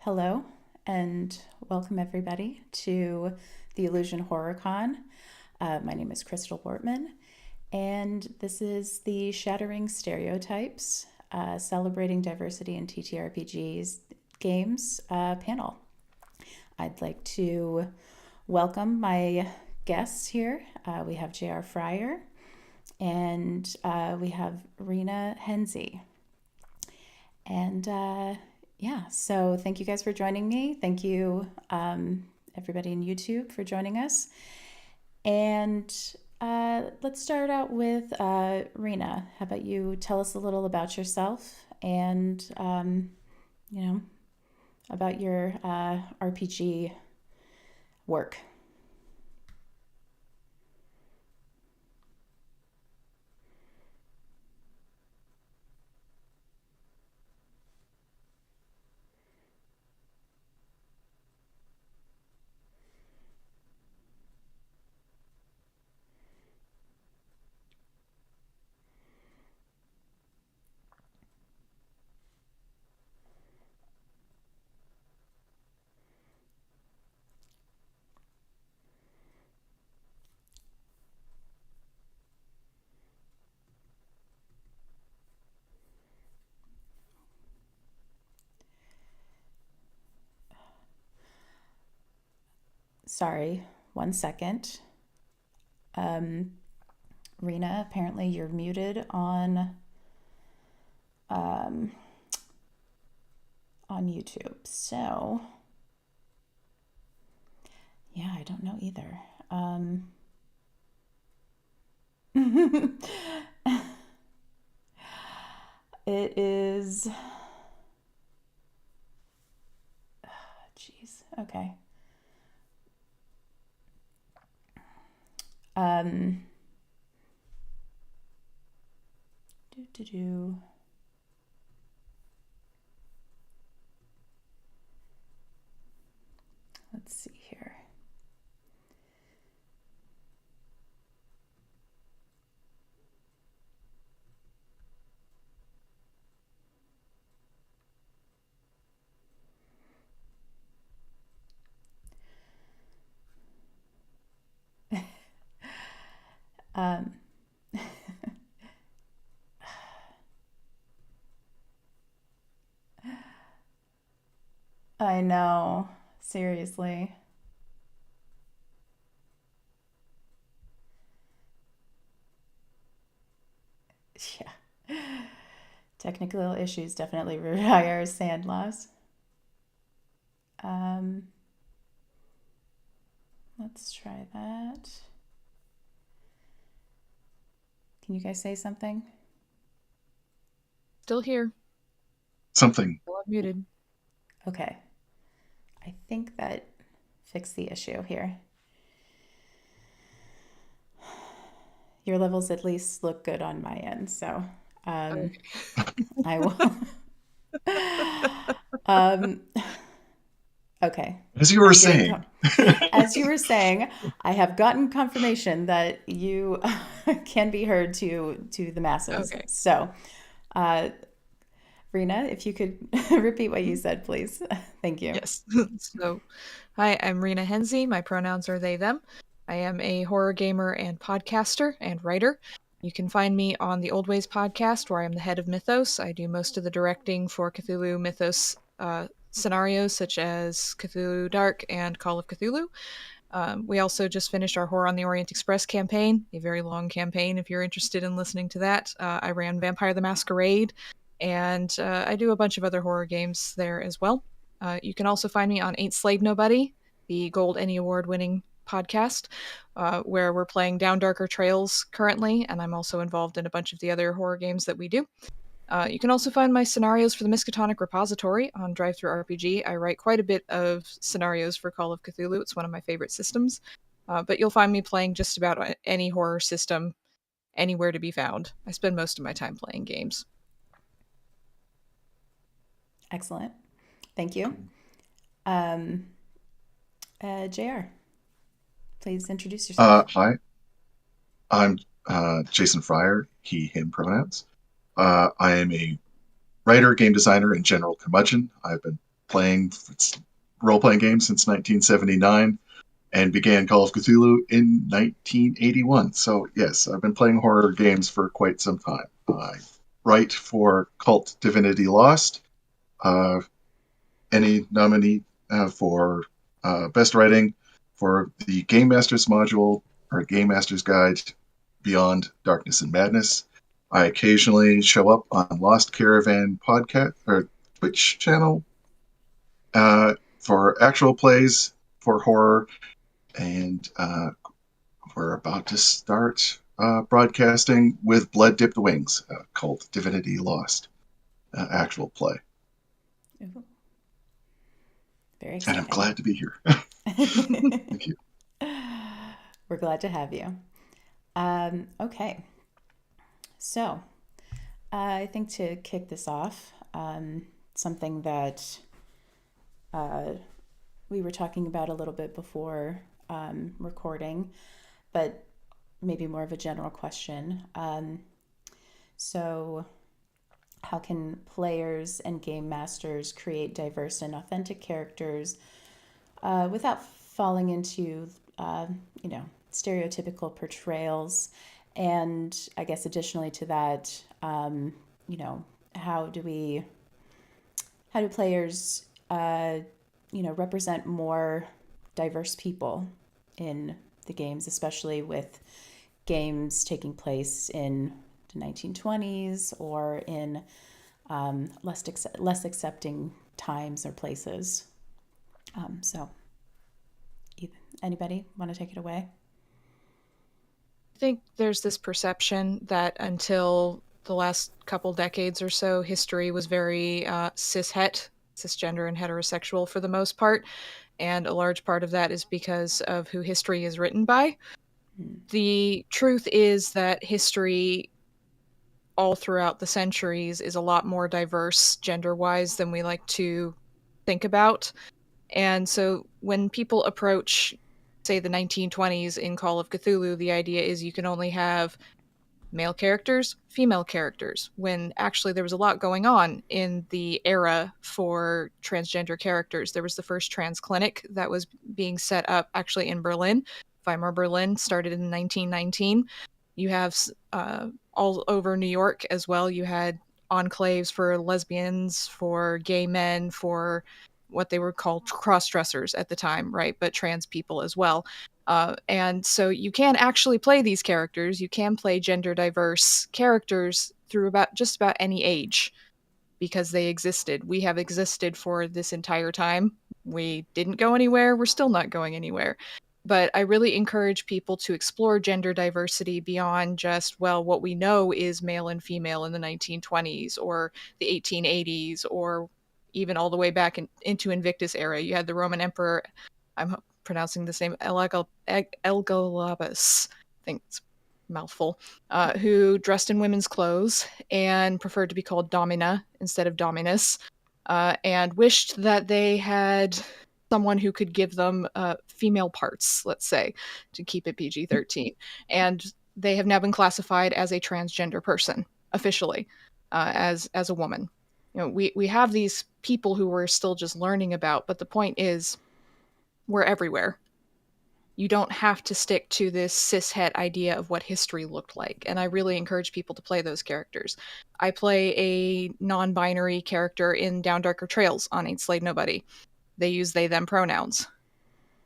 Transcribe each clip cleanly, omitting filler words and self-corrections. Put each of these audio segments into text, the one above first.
Hello, and welcome everybody to the Illusion Horror Con. My name is Crystal Wartmann, and this is the Shattering Stereotypes, Celebrating Diversity in TTRPGs games panel. I'd like to welcome my guests here. We have J.R. Fryer, and we have Rina Haenze. And so thank you guys for joining me. Thank you, everybody in YouTube, for joining us. And let's start out with Rina. How about you tell us a little about yourself and, about your RPG work? Sorry, 1 second. Rina, apparently you're muted on YouTube. So, yeah, I don't know either. It is. Jeez. Okay. Do. Let's see here. I know, seriously. Yeah. Technical issues definitely require sand loss. Let's try that. Can you guys say something? Still here. Something. Still unmuted. Okay. I think that fixed the issue here. Your levels at least look good on my end, so Okay. I will. Okay. As you were I'm getting saying. as you were saying, I have gotten confirmation that you can be heard to the masses. Okay. So, Rina, if you could repeat what you said, please. Thank you. Yes. So, hi, I'm Rina Haenze. My pronouns are they, them. I am a horror gamer and podcaster and writer. You can find me on the Old Ways podcast, where I am the head of Mythos. I do most of the directing for Cthulhu Mythos scenarios, such as Cthulhu Dark and Call of Cthulhu. We also just finished our Horror on the Orient Express campaign, a very long campaign if you're interested in listening to that. I ran Vampire the Masquerade, and I do a bunch of other horror games there as well. You can also find me on Ain't Slave Nobody, the Gold Emmy Award winning podcast, where we're playing Down Darker Trails currently, and I'm also involved in a bunch of the other horror games that we do. You can also find my scenarios for the Miskatonic Repository on DriveThruRPG. I write quite a bit of scenarios for Call of Cthulhu. It's one of my favorite systems. But you'll find me playing just about any horror system anywhere to be found. I spend most of my time playing games. Excellent. Thank you. JR, please introduce yourself. Hi, I'm Jason Fryer, he, him pronouns. I am a writer, game designer, and general curmudgeon. I've been playing role-playing games since 1979 and began Call of Cthulhu in 1981. So yes, I've been playing horror games for quite some time. I write for Cult Divinity Lost. Any nominee for best writing for the Game Masters module or Game Masters Guide Beyond Darkness and Madness. I occasionally show up on Lost Caravan podcast or Twitch channel for actual plays for horror, and we're about to start broadcasting with Blood Dipped Wings, called Divinity Lost, actual play. Ooh. Very And exciting. I'm glad to be here. Thank you. We're glad to have you. Okay. So, I think to kick this off, something that we were talking about a little bit before recording, but maybe more of a general question. So, how can players and game masters create diverse and authentic characters without falling into, stereotypical portrayals? And I guess additionally to that, how do players, represent more diverse people in the games, especially with games taking place in the 1920s or in less accepting times or places. So, anybody want to take it away? I think there's this perception that until the last couple decades or so, history was very cisgender and heterosexual for the most part. And a large part of that is because of who history is written by. The truth is that history all throughout the centuries is a lot more diverse gender-wise than we like to think about. And so when people approach, say, the 1920s in Call of Cthulhu, the idea is you can only have male characters, female characters, when actually there was a lot going on in the era for transgender characters. There was the first trans clinic that was being set up actually in Berlin. Weimar Berlin started in 1919. You have all over New York as well. You had enclaves for lesbians, for gay men, for what they were called cross-dressers at the time, right? But trans people as well. And so you can actually play these characters. You can play gender diverse characters through just about any age because they existed. We have existed for this entire time. We didn't go anywhere. We're still not going anywhere. But I really encourage people to explore gender diversity beyond just, well, what we know is male and female in the 1920s or the 1880s or even all the way back into Invictus era. You had the Roman Emperor, I'm pronouncing the same, Elgalabus, I think it's a mouthful, who dressed in women's clothes and preferred to be called Domina instead of Dominus, and wished that they had someone who could give them female parts, let's say, to keep it PG-13. And they have now been classified as a transgender person, officially, as a woman. You know, we have these people who we're still just learning about, but the point is, we're everywhere. You don't have to stick to this cishet idea of what history looked like. And I really encourage people to play those characters. I play a non-binary character in Down Darker Trails on Ain't Slayed Nobody. They use they, them pronouns.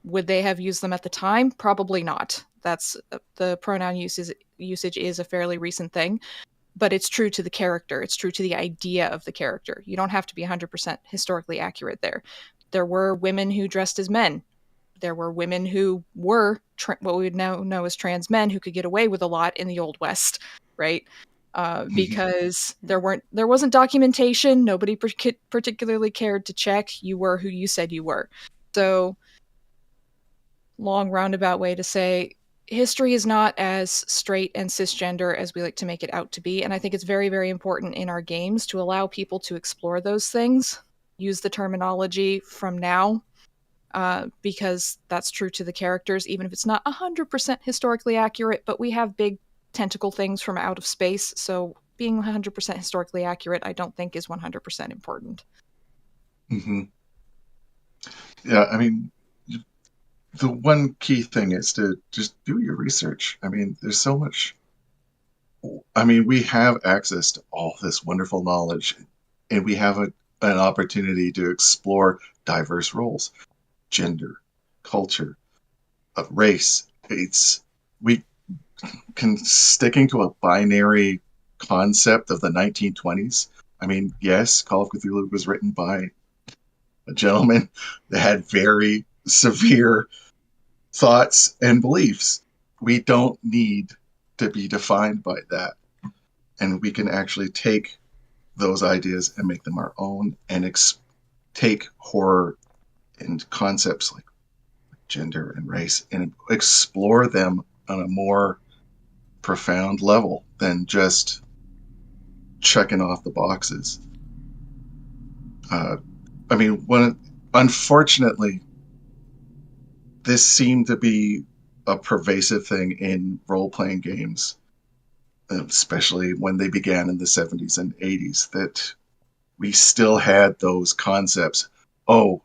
Would they have used them at the time? Probably not. That's the pronoun usage is a fairly recent thing, but it's true to the character. It's true to the idea of the character. You don't have to be 100% historically accurate there. There were women who dressed as men. There were women who were what we would now know as trans men who could get away with a lot in the Old West, right? Because there wasn't documentation. Nobody particularly cared to check. You were who you said you were. So, long roundabout way to say, history is not as straight and cisgender as we like to make it out to be. And I think it's very, very important in our games to allow people to explore those things, use the terminology from now, because that's true to the characters, even if it's not 100% historically accurate, but we have big tentacle things from out of space, so being 100% historically accurate I don't think is 100% important. Mm-hmm. Yeah, I mean, the one key thing is to just do your research. I mean, there's so much. I mean, we have access to all this wonderful knowledge, and we have an opportunity to explore diverse roles, gender, culture, race. It's we can sticking to a binary concept of the 1920s. I mean, yes, Call of Cthulhu was written by a gentleman that had very severe thoughts and beliefs. We don't need to be defined by that. And we can actually take those ideas and make them our own and take horror and concepts like gender and race and explore them on a more profound level than just checking off the boxes. Uh, I mean, unfortunately, this seemed to be a pervasive thing in role playing games, especially when they began in the 70s and 80s, that we still had those concepts. Oh,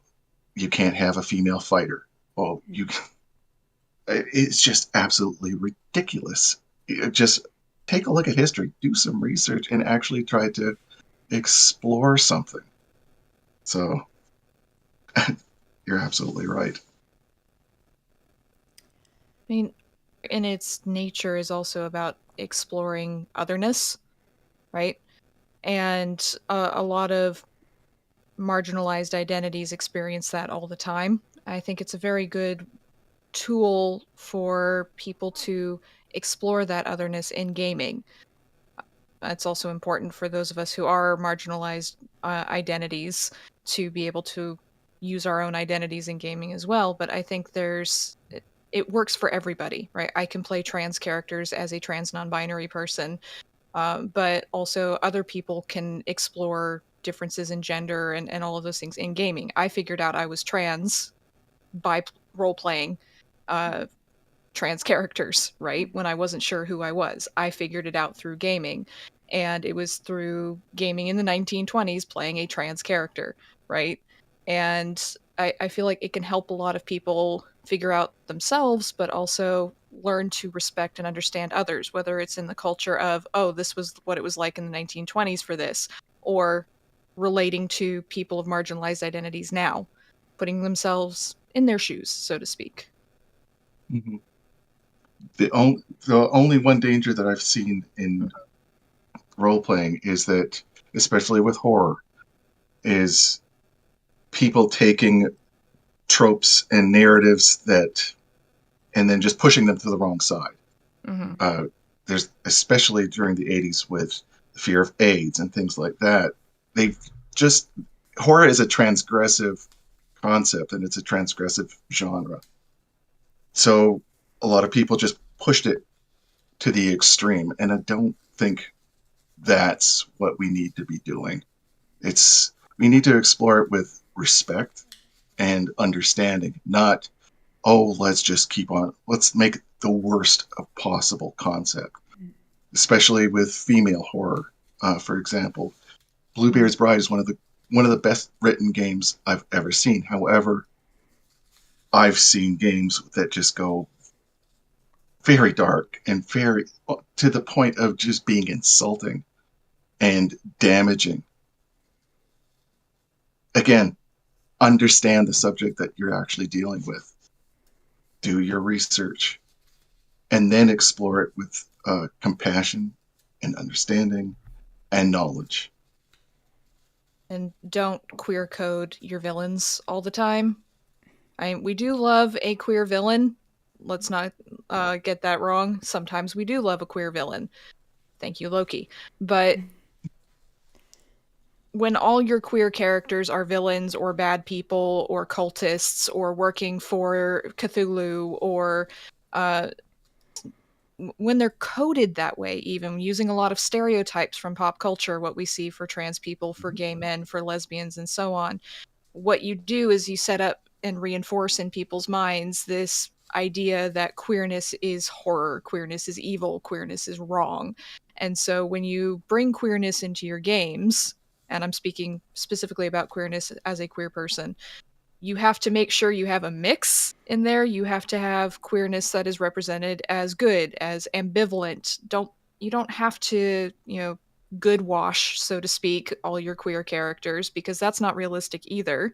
you can't have a female fighter. Oh, it's just absolutely ridiculous. Just take a look at history, do some research, and actually try to explore something. So you're absolutely right. I mean, in its nature is also about exploring otherness, right? And a lot of marginalized identities experience that all the time. I think it's a very good tool for people to explore that otherness in gaming. It's also important for those of us who are marginalized identities to be able to use our own identities in gaming as well. But I think it works for everybody, right? I can play trans characters as a trans non-binary person, but also other people can explore differences in gender and all of those things in gaming. I figured out I was trans by role playing uh, trans characters, right? When I wasn't sure who I was. I figured it out through gaming. And it was through gaming in the 1920s playing a trans character, right? And I feel like it can help a lot of people figure out themselves, but also learn to respect and understand others, whether it's in the culture of, oh, this was what it was like in the 1920s for this, or relating to people of marginalized identities now, putting themselves in their shoes, so to speak. Mm-hmm. The only one danger that I've seen in role playing is that, especially with horror, is people taking tropes and narratives and then just pushing them to the wrong side. Mm-hmm. There's especially during the 80s with the fear of AIDS and things like that. They've just horror is a transgressive concept and it's a transgressive genre. So a lot of people just pushed it to the extreme, and I don't think that's what we need to be doing. It's we need to explore it with respect and understanding, not let's just let's make the worst of possible concept, especially with female horror. For example, Bluebeard's Bride is one of the best written games I've ever seen. However, I've seen games that just go very dark and very to the point of just being insulting and damaging. Again, understand the subject that you're actually dealing with. Do your research and then explore it with compassion and understanding and knowledge. And don't queer code your villains all the time. We do love a queer villain. Let's not get that wrong. Sometimes we do love a queer villain. Thank you, Loki. But when all your queer characters are villains or bad people or cultists or working for Cthulhu or when they're coded that way, even using a lot of stereotypes from pop culture, what we see for trans people, for gay men, for lesbians, and so on, what you do is you set up and reinforce in people's minds this idea that queerness is horror, queerness is evil, queerness is wrong. And so when you bring queerness into your games, and I'm speaking specifically about queerness as a queer person, you have to make sure you have a mix in there. You have to have queerness that is represented as good, as ambivalent. You don't have to, good wash, so to speak, all your queer characters, because that's not realistic either.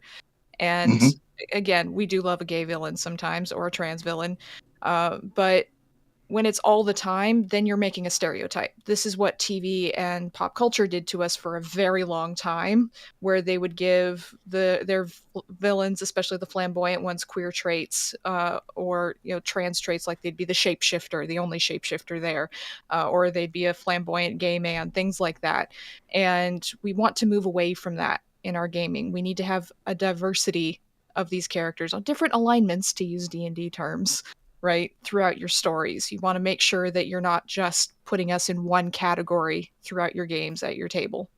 And Hmm. again, we do love a gay villain sometimes, or a trans villain. But when it's all the time, then you're making a stereotype. This is what TV and pop culture did to us for a very long time, where they would give their villains, especially the flamboyant ones, queer traits, or trans traits, like they'd be the shapeshifter, the only shapeshifter there, or they'd be a flamboyant gay man, things like that. And we want to move away from that in our gaming. We need to have a diversity of these characters on different alignments, to use D&D terms, right, throughout your stories. You want to make sure that you're not just putting us in one category throughout your games at your table.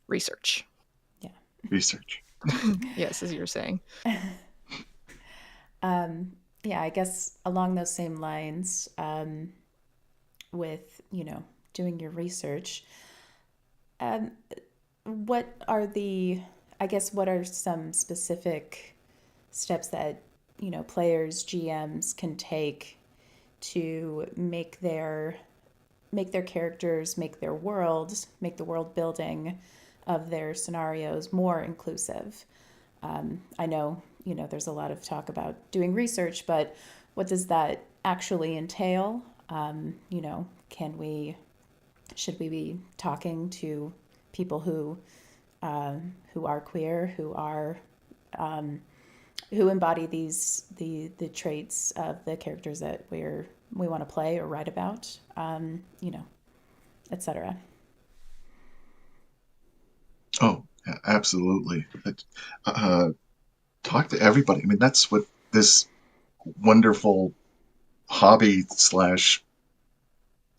Research. Yeah. Research. Yes, as you were saying. Yeah, I guess along those same lines, with, doing your research, um, what are what are some specific steps that, players, GMs can take to make their characters, make their worlds, make the world building of their scenarios more inclusive? I know, there's a lot of talk about doing research, but what does that actually entail? Should we be talking to people who are queer, who embody the traits of the characters that we want to play or write about, etc. Oh, yeah, absolutely. Uh, Talk to everybody. I mean, that's what this wonderful hobby slash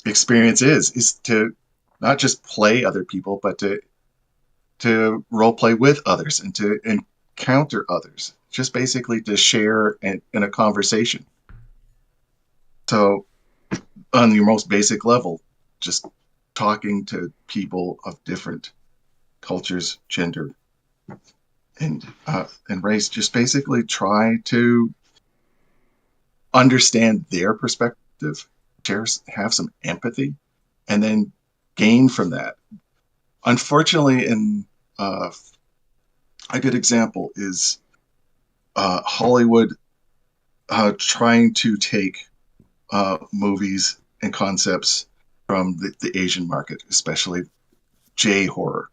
experience is to not just play other people, but to role play with others and to encounter others. Just basically to share in a conversation. So, on your most basic level, just talking to people of different cultures, gender, and race. Just basically try to understand their perspective, have some empathy, and then gain from that. Unfortunately, in a good example is Hollywood trying to take movies and concepts from the Asian market, especially J horror.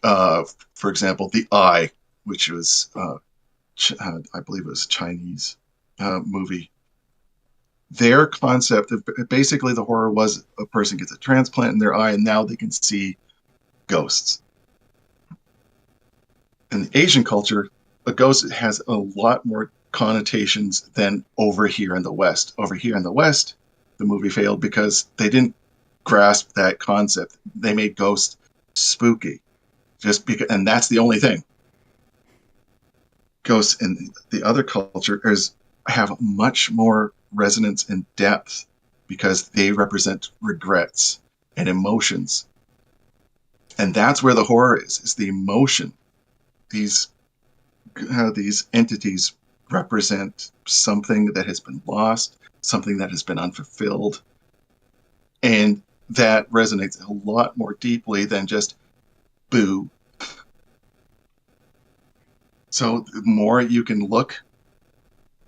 For example, The Eye, which was, I believe it was Chinese movie. Their concept of basically the horror was a person gets a transplant in their eye and now they can see ghosts. In the Asian culture, a ghost has a lot more connotations than over here in the West. Over here in the West, the movie failed because they didn't grasp that concept. They made ghosts spooky, and that's the only thing. Ghosts in the other cultures have much more resonance and depth because they represent regrets and emotions. And that's where the horror is the emotion. These entities represent something that has been lost, something that has been unfulfilled. And that resonates a lot more deeply than just boo. So the more you can look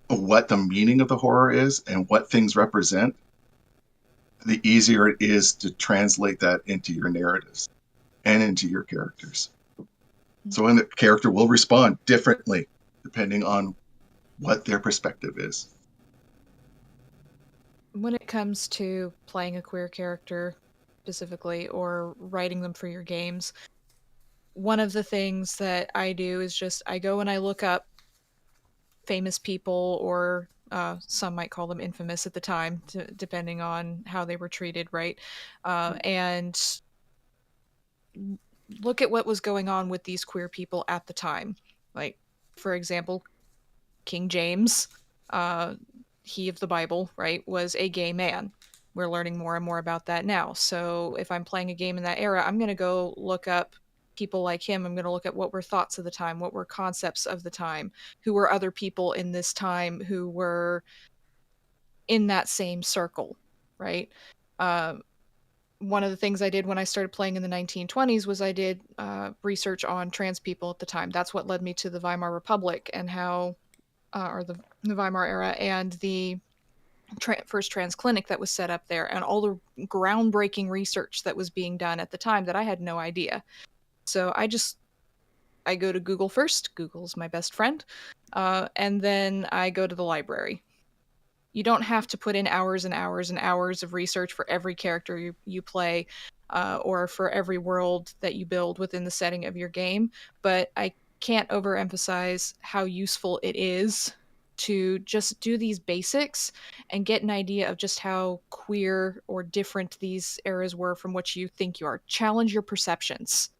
at what the meaning of the horror is and what things represent, the easier it is to translate that into your narratives and into your characters. So a character will respond differently depending on what their perspective is. When it comes to playing a queer character specifically, or writing them for your games, one of the things that I do is just I go and I look up famous people, or some might call them infamous at the time, depending on how they were treated, right? And look at what was going on with these queer people at the time. Like, for example, King James, he of the Bible, right, was a gay man. We're learning more and more about that now. So if I'm playing a game in that era, I'm going to go look up people like him. I'm going to look at what were thoughts of the time, what were concepts of the time, who were other people in this time who were in that same circle, right? One of the things I did when I started playing in the 1920s was I did research on trans people at the time. That's what led me to the Weimar Republic and how, or the Weimar era, and the first trans clinic that was set up there, and all the groundbreaking research that was being done at the time that I had no idea. So I go to Google first. Google's my best friend. And then I go to the library. You don't have to put in hours and hours and hours of research for every character you play, or for every world that you build within the setting of your game. But I can't overemphasize how useful it is to just do these basics and get an idea of just how queer or different these eras were from what you think you are. Challenge your perceptions,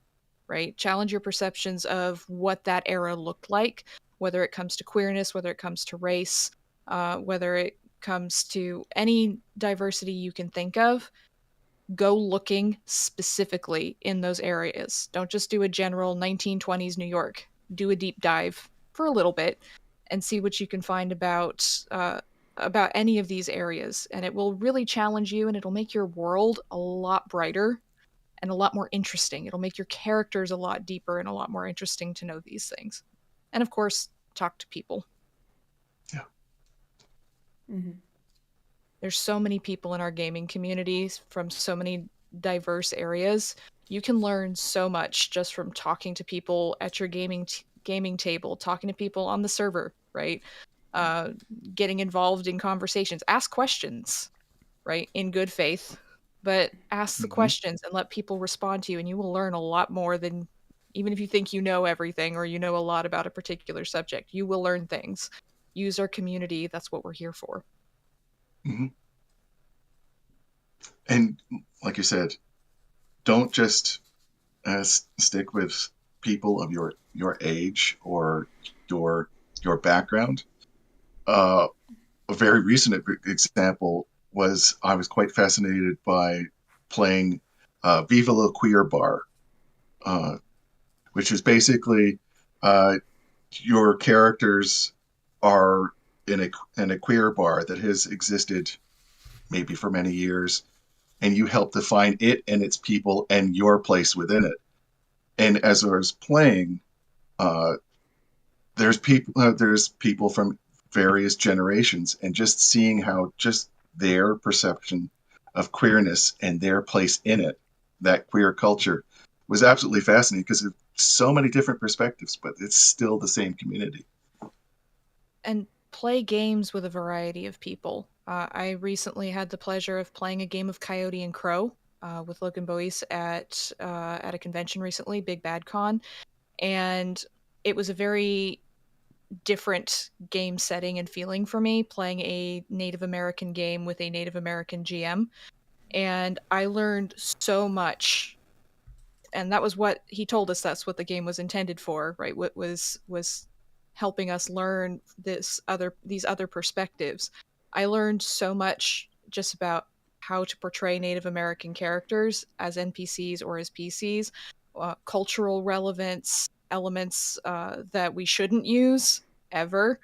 right? Challenge your perceptions of what that era looked like, whether it comes to queerness, whether it comes to race, whether it comes to any diversity you can think of. Go looking specifically in those areas. Don't just do a general 1920s New York. Do a deep dive for a little bit and see what you can find about any of these areas, and it will really challenge you, and it'll make your world a lot brighter and a lot more interesting. It'll make your characters a lot deeper and a lot more interesting to know these things. And of course, talk to people. Yeah. Mm-hmm. There's so many people in our gaming communities from so many diverse areas. You can learn so much just from talking to people at your gaming table, talking to people on the server, right? Getting involved in conversations. Ask questions, right? In good faith, but ask the Mm-hmm. questions and let people respond to you, and you will learn a lot more than, even if you think you know everything or you know a lot about a particular subject. You will learn things. Use our community. That's what we're here for. Mm-hmm. And like you said, don't just stick with people of your age or your background. A very recent example was I was quite fascinated by playing Viva La Queer Bar, uh, which is basically uh, your characters are in a queer bar that has existed maybe for many years, and you help define it and its people and your place within it. And as I was playing, uh, there's people from various generations, and just seeing how just their perception of queerness and their place in it, that queer culture, was absolutely fascinating because of so many different perspectives, but it's still the same community. And play games with a variety of people. I recently had the pleasure of playing a game of Coyote and Crow with Logan Boyce at a convention recently, Big Bad Con, and it was a very different game setting and feeling for me, playing a Native American game with a Native American GM, and I learned so much. And that was what he told us, that's what the game was intended for, right? What was helping us learn these other perspectives. I learned so much just about how to portray Native American characters as NPCs or as PCs, cultural relevance, elements that we shouldn't use ever,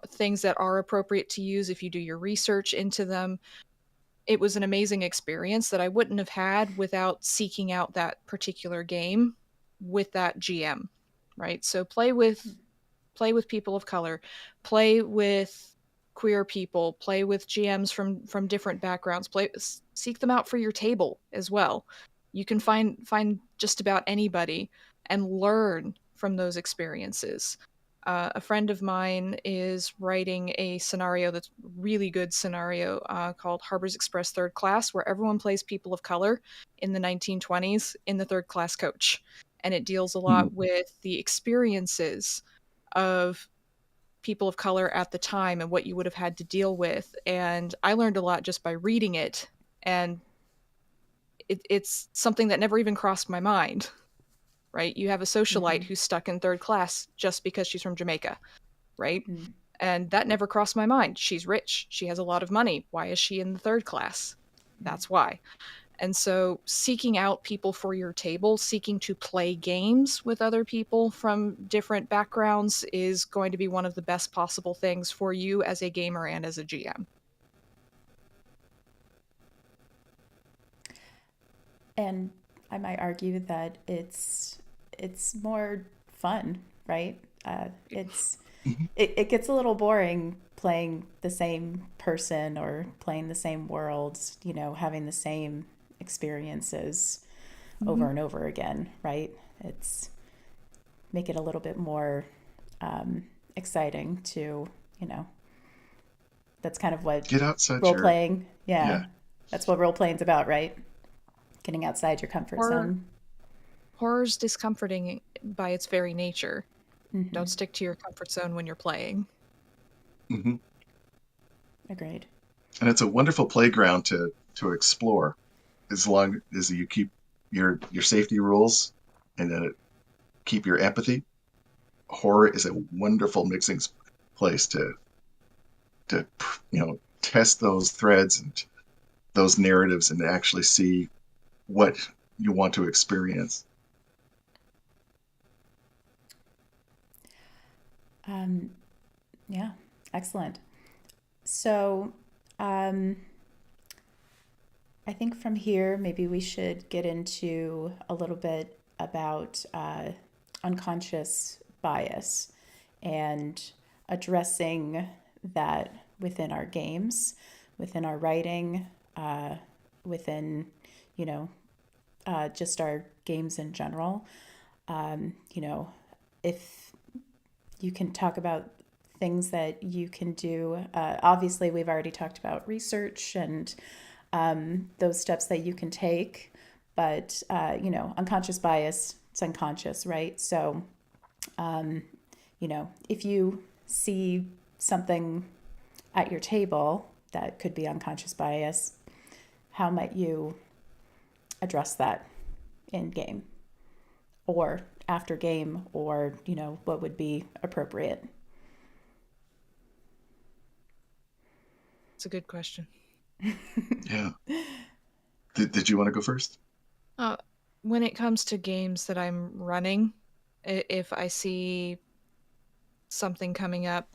things that are appropriate to use if you do your research into them. It was an amazing experience that I wouldn't have had without seeking out that particular game with that GM, right? So play with people of color, play with queer people, play with GMs from different backgrounds, seek them out for your table as well. You can find just about anybody and learn from those experiences. A friend of mine is writing a scenario that's a really good scenario called Harbors Express Third Class, where everyone plays people of color in the 1920s in the third class coach. And it deals a Mm. lot with the experiences of people of color at the time and what you would have had to deal with. And I learned a lot just by reading it. And it's something that never even crossed my mind, right? You have a socialite who's stuck in third class just because she's from Jamaica, right? Mm-hmm. And that never crossed my mind. She's rich. She has a lot of money. Why is she in the third class? That's why. And so seeking out people for your table, seeking to play games with other people from different backgrounds is going to be one of the best possible things for you as a gamer and as a GM. And I might argue that it's more fun, right? It gets a little boring playing the same person or playing the same worlds, having the same experiences over and over again, right? It's make it a little bit more exciting to, that's kind of what Get outside role your playing, yeah, that's what role playing's about, right? Getting outside your comfort zone. Horror's discomforting by its very nature. Don't stick to your comfort zone when you're playing. Mm-hmm. Agreed. And it's a wonderful playground to explore, as long as you keep your safety rules and keep your empathy. Horror is a wonderful mixing place to test those threads and those narratives and actually see what you want to experience. Yeah, excellent. So, I think from here, maybe we should get into a little bit about unconscious bias and addressing that within our games, within our writing, within, just our games in general. If you can talk about things that you can do. Obviously, we've already talked about research and those steps that you can take, but unconscious bias, it's unconscious, right? So, if you see something at your table that could be unconscious bias, how might you address that in game or after game, or what would be appropriate? It's a good question. Yeah. Did you want to go first? When it comes to games that I'm running, if I see something coming up,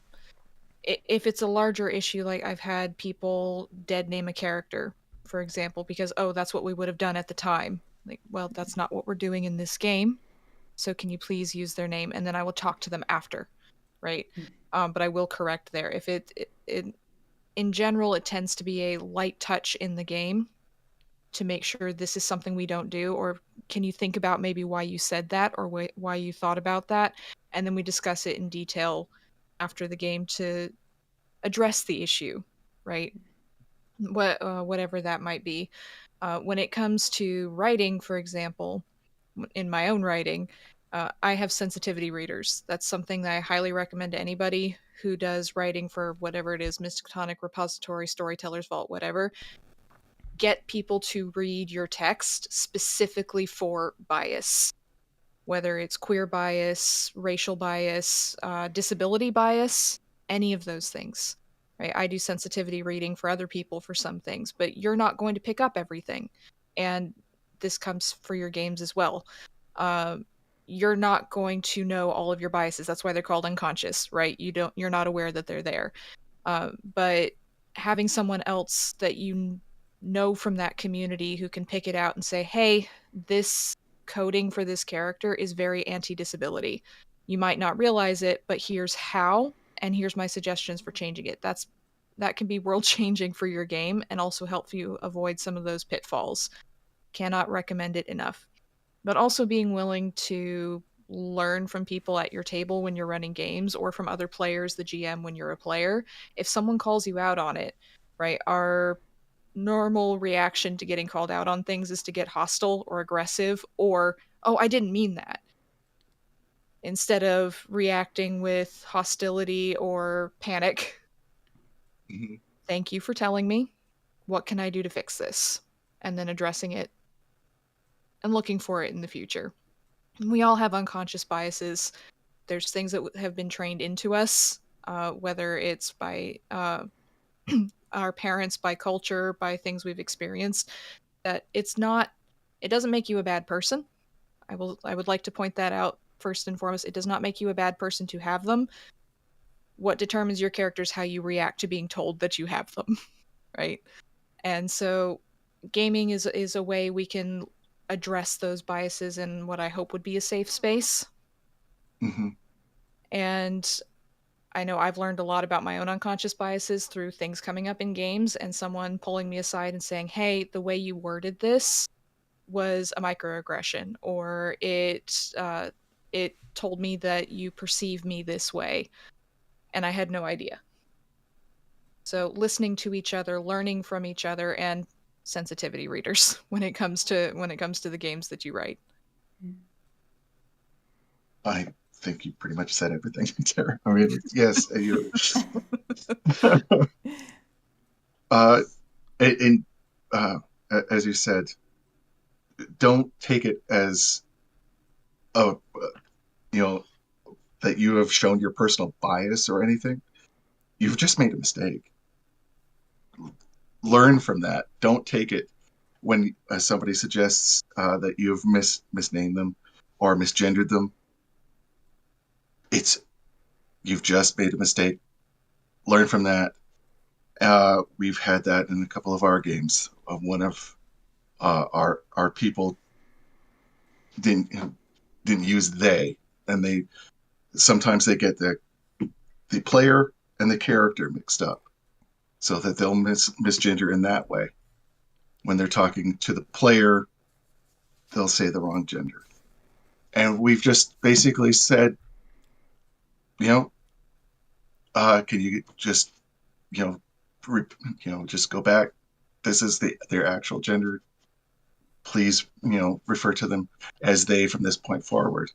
if it's a larger issue, like I've had people dead name a character, for example, because, oh, that's what we would have done at the time. Like, well, that's not what we're doing in this game. So can you please use their name? And then I will talk to them after, right? But I will correct there. If in general, it tends to be a light touch in the game to make sure this is something we don't do, or can you think about maybe why you said that, or why you thought about that, and then we discuss it in detail after the game to address the issue, right? Whatever that might be. When it comes to writing, for example, in my own writing, I have sensitivity readers. That's something that I highly recommend to anybody who does writing for whatever it is, Miskatonic Repository, Storyteller's Vault, whatever. Get people to read your text specifically for bias, whether it's queer bias, racial bias, disability bias, any of those things. Right? I do sensitivity reading for other people for some things, but you're not going to pick up everything. And this comes for your games as well. You're not going to know all of your biases. That's why they're called unconscious, right? You're not aware that they're there. But having someone else that you know from that community who can pick it out and say, hey, this coding for this character is very anti-disability. You might not realize it, but here's how, and here's my suggestions for changing it. That can be world changing for your game and also help you avoid some of those pitfalls. Cannot recommend it enough. But also being willing to learn from people at your table when you're running games, or from other players, the GM, when you're a player. If someone calls you out on it, right, our normal reaction to getting called out on things is to get hostile or aggressive, or, oh, I didn't mean that, instead of reacting with hostility or panic. Mm-hmm. Thank you for telling me. What can I do to fix this? And then addressing it and looking for it in the future. We all have unconscious biases. There's things that have been trained into us, whether it's by our parents, by culture, by things we've experienced. that it doesn't make you a bad person. I would like to point that out first and foremost. It does not make you a bad person to have them. What determines your character is how you react to being told that you have them, right? And so gaming is a way we can address those biases in what I hope would be a safe space. Mm-hmm. And I know I've learned a lot about my own unconscious biases through things coming up in games and someone pulling me aside and saying, hey, the way you worded this was a microaggression, or it told me that you perceive me this way, and I had no idea. So listening to each other, learning from each other, and sensitivity readers when it comes to the games that you write. I think you pretty much said everything, Tara. I mean, yes, you. And as you said, don't take it as a that you have shown your personal bias or anything. You've just made a mistake. Learn from that. Don't take it when somebody suggests that you've misnamed them or misgendered them. You've just made a mistake. Learn from that. We've had that in a couple of our games. One of our people didn't use they, and they sometimes they get the player and the character mixed up, so that they'll misgender in that way. When they're talking to the player, they'll say the wrong gender, and we've just basically said, can you just just go back? This is their actual gender. Please, refer to them as they from this point forward.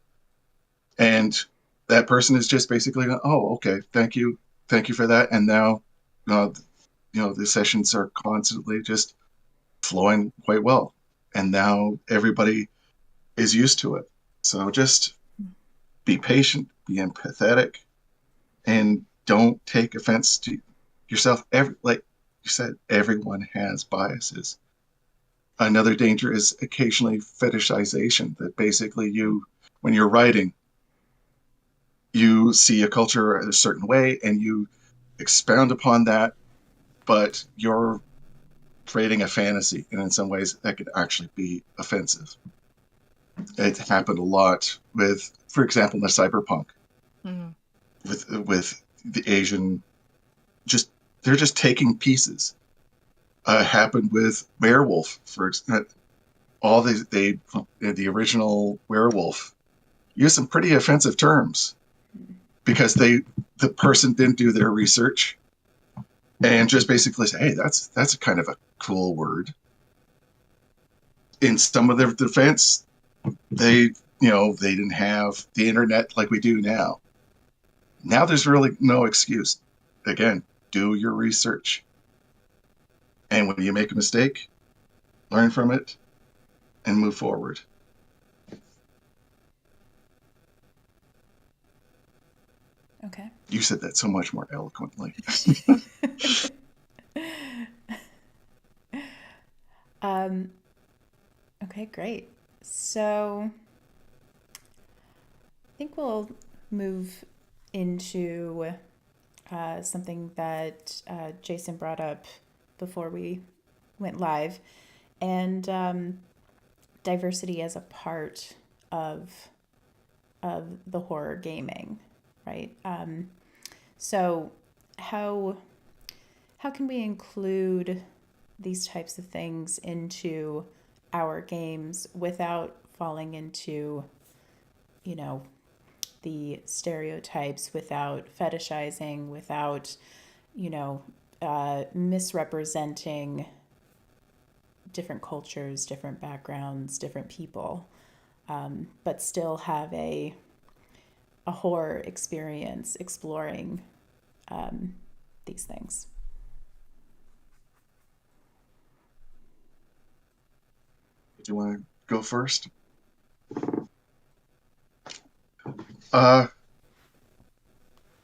And that person is just basically, oh, okay, thank you for that. And now, the sessions are constantly just flowing quite well. And now everybody is used to it. So just be patient, be empathetic, and don't take offense to yourself. Like you said, everyone has biases. Another danger is occasionally fetishization, that basically when you're writing, you see a culture a certain way and you expound upon that, but you're creating a fantasy, and in some ways that could actually be offensive. It happened a lot with, for example, the cyberpunk, with the Asian, they're just taking pieces. Happened with werewolf, for all the original werewolf used some pretty offensive terms because the person didn't do their research and just basically say, hey, that's a kind of a cool word. In some of their defense, they didn't have the internet like we do now. Now there's really no excuse. Again, do your research. And when you make a mistake, learn from it and move forward. Okay. You said that so much more eloquently. Okay, great. So I think we'll move into something that Jason brought up before we went live, and diversity as a part of the horror gaming, right? So how can we include these types of things into our games without falling into, the stereotypes, without fetishizing, without, misrepresenting different cultures, different backgrounds, different people, but still have a horror experience exploring these things. Do you want to go first?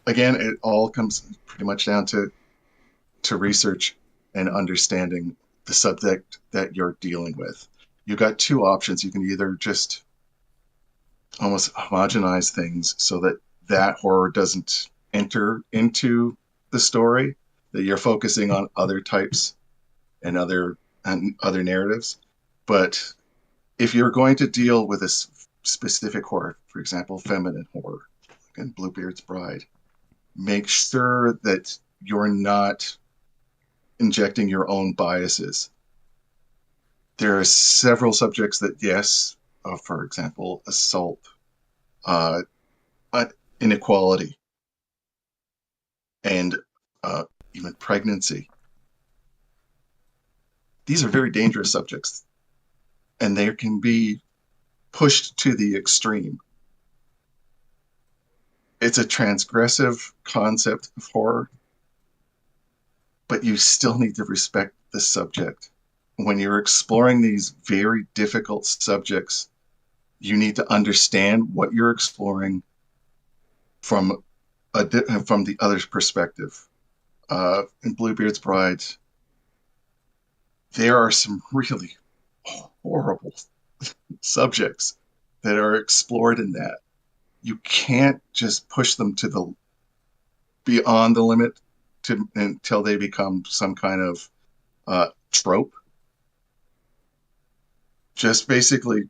Again, it all comes pretty much down to research and understanding the subject that you're dealing with. You've got two options. You can either just almost homogenize things so that that horror doesn't enter into the story, that you're focusing on other types and other narratives. But if you're going to deal with a specific horror, for example, feminine horror, like in Bluebeard's Bride, make sure that you're not injecting your own biases. There are several subjects that, yes, for example, assault, uh, inequality, and even pregnancy. These are very dangerous subjects, and they can be pushed to the extreme. It's a transgressive concept of horror, but you still need to respect the subject. When you're exploring these very difficult subjects, you need to understand what you're exploring from from the other's perspective. In Bluebeard's Bride, there are some really horrible subjects that are explored in that. You can't just push them to the beyond the limit until they become some kind of trope. Just basically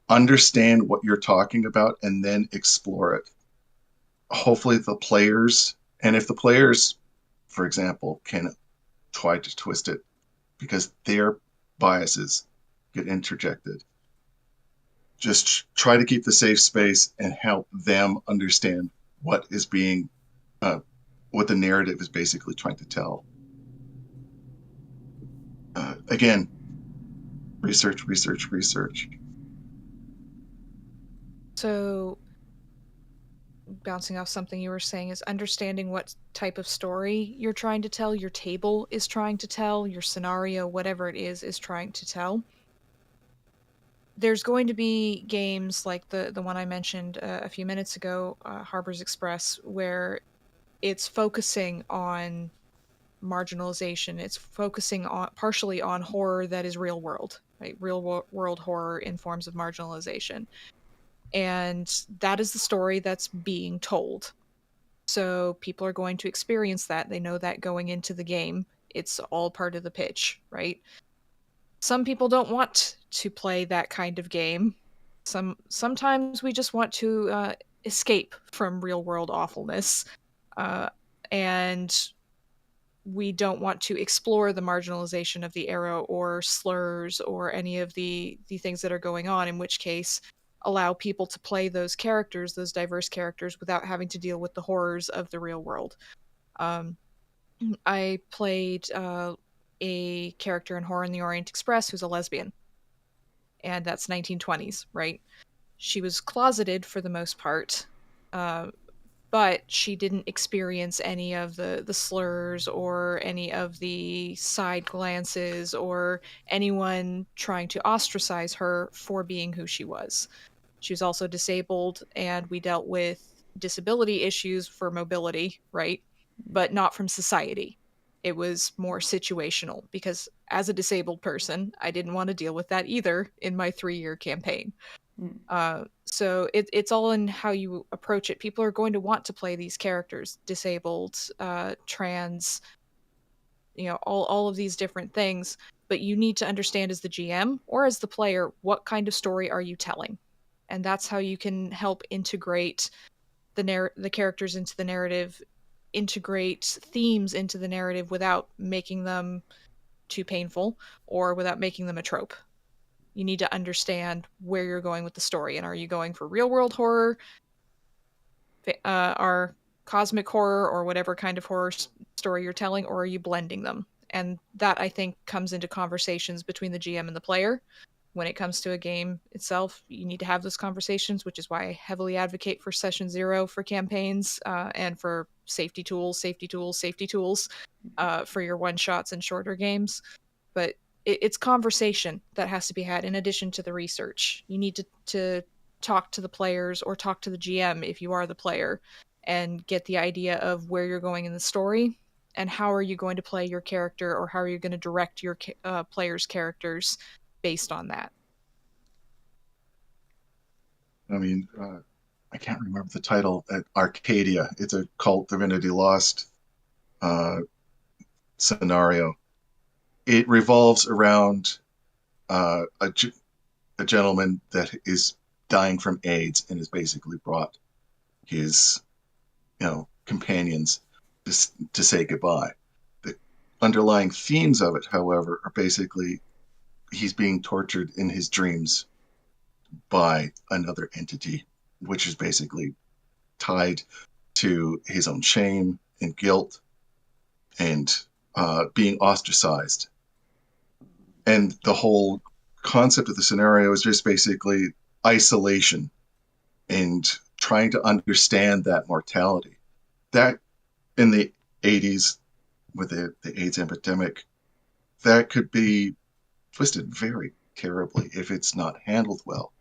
understand what you're talking about and then explore it. Hopefully, the players, and if the players, for example, can try to twist it because their biases get interjected, just try to keep the safe space and help them understand what is being, what the narrative is basically trying to tell. Again, research, research, research. So, bouncing off something you were saying is understanding what type of story you're trying to tell, your table is trying to tell, your scenario, whatever it is trying to tell. There's going to be games like the one I mentioned a few minutes ago, Harbor's Express, where it's focusing on marginalization. It's focusing on partially on horror that is real world, right? World horror in forms of marginalization. And that is the story that's being told. So people are going to experience that. They know that going into the game. It's all part of the pitch, right? Some people don't want to play that kind of game. Sometimes we just want to escape from real world awfulness, and we don't want to explore the marginalization of the era or slurs or any of the things that are going on. In which case, allow people to play those characters, those diverse characters, without having to deal with the horrors of the real world. Um, I played a character in Horror in the Orient Express who's a lesbian, and that's 1920s, right? She was closeted for the most part, uh, but she didn't experience any of the slurs or any of the side glances or anyone trying to ostracize her for being who she was. She was also disabled, and we dealt with disability issues for mobility, right? But not from society. It was more situational because as a disabled person, I didn't want to deal with that either in my 3-year campaign. So it's all in how you approach it. People are going to want to play these characters, disabled, trans, all of these different things. But you need to understand as the GM or as the player, what kind of story are you telling? And that's how you can help integrate the characters into the narrative, integrate themes into the narrative without making them too painful or without making them a trope. You need to understand where you're going with the story, and are you going for real world horror, or cosmic horror, or whatever kind of horror story you're telling, or are you blending them? And that, I think, comes into conversations between the GM and the player. When it comes to a game itself, you need to have those conversations, which is why I heavily advocate for session 0 for campaigns, and for safety tools for your one shots and shorter games. But it's conversation that has to be had in addition to the research. You need to talk to the players or talk to the GM if you are the player and get the idea of where you're going in the story and how are you going to play your character, or how are you going to direct your players' characters based on that? I mean, I can't remember the title. At Arcadia, it's a Cult Divinity Lost scenario. It revolves around a gentleman that is dying from AIDS and has basically brought his companions to say goodbye. The underlying themes of it, however, are basically he's being tortured in his dreams by another entity, which is basically tied to his own shame and guilt and being ostracized. And the whole concept of the scenario is just basically isolation and trying to understand that mortality. That in the 80s with the AIDS epidemic, that could be twisted very terribly if it's not handled well.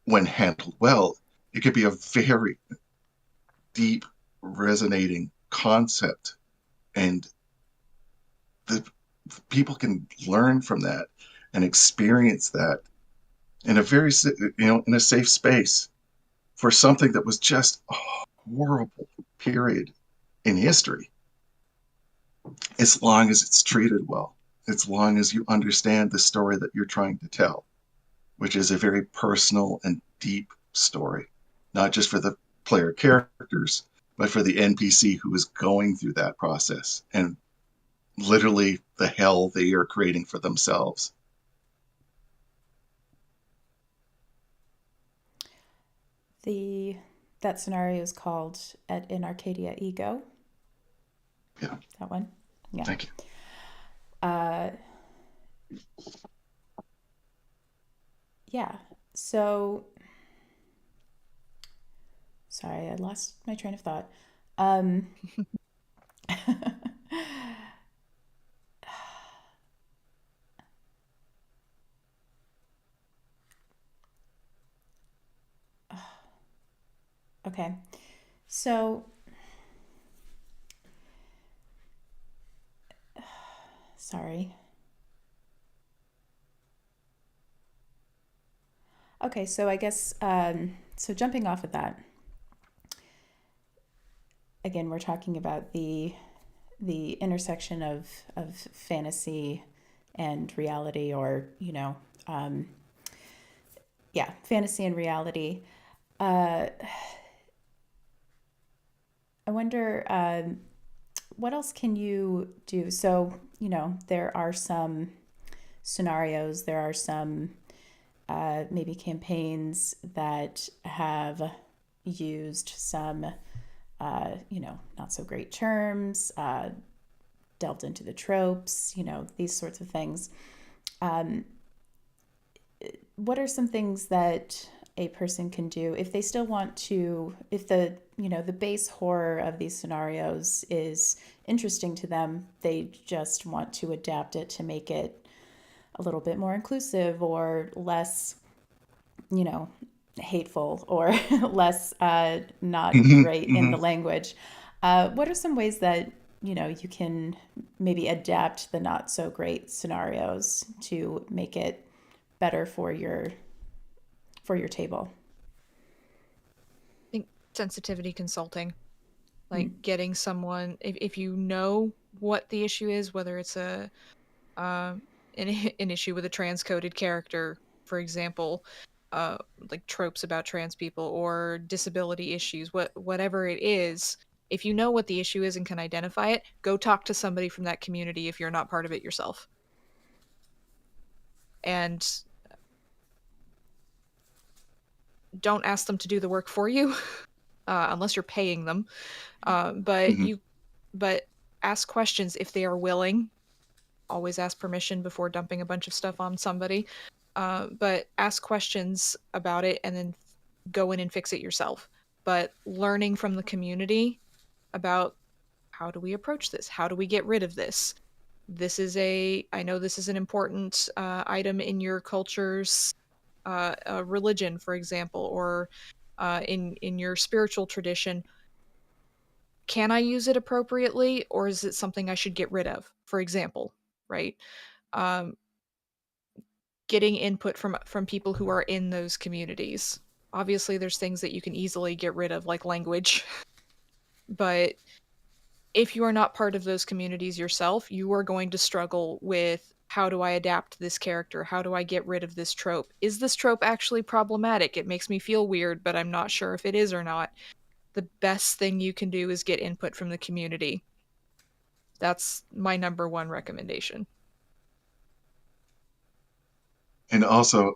When handled well, it could be a very deep, resonating concept, and the people can learn from that and experience that in a very in a safe space for something that was just a horrible period in history, as long as it's treated well, as long as you understand the story that you're trying to tell, which is a very personal and deep story, not just for the player characters, but for the NPC who is going through that process and literally the hell they are creating for themselves. That scenario is called in Arcadia Ego. Yeah. That one. Yeah. Thank you. Yeah. So, sorry, I lost my train of thought. Okay. So, sorry. Okay, so I guess, so jumping off of that, again, we're talking about the intersection of fantasy and reality, or fantasy and reality. I wonder, what else can you do? So, there are some scenarios, there are some maybe campaigns that have used some, not so great terms, delved into the tropes, these sorts of things. What are some things that a person can do if they still want to, if the base horror of these scenarios is interesting to them, they just want to adapt it to make it a little bit more inclusive or less, hateful, or less not great in the language. What are some ways that you can maybe adapt the not so great scenarios to make it better for your table? I think sensitivity consulting, like getting someone, if you know what the issue is, whether it's an issue with a transcoded character, for example, like tropes about trans people or disability issues, whatever it is, if you know what the issue is and can identify it, go talk to somebody from that community if you're not part of it yourself. And don't ask them to do the work for you, unless you're paying them. But ask questions if they are willing. Always ask permission before dumping a bunch of stuff on somebody. But ask questions about it and then go in and fix it yourself. But learning from the community about how do we approach this? How do we get rid of this? I know this is an important item in your culture's religion, for example, or in your spiritual tradition. can I use it appropriately, or is it something I should get rid of? For example, right? Um, Getting input from people who are in those communities. Obviously, there's things that you can easily get rid of, like language, but if you are not part of those communities yourself, you are going to struggle with, how do I adapt this character? How do I get rid of this trope? Is this trope actually problematic? It makes me feel weird, but I'm not sure if it is or not. The best thing you can do is get input from the community. That's my number one recommendation. And also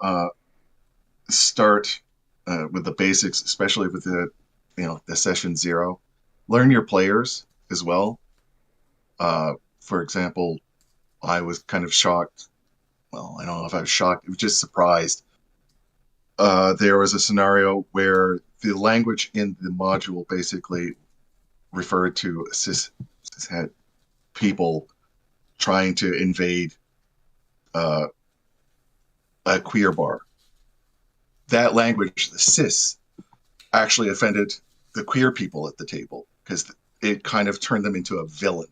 start with the basics, especially with the session 0. Learn your players as well. For example, I was kind of shocked. Well, I don't know if I was shocked. I was just surprised. There was a scenario where the language in the module basically referred to cishet people trying to invade a queer bar. That language, the cis, actually offended the queer people at the table because it kind of turned them into a villain.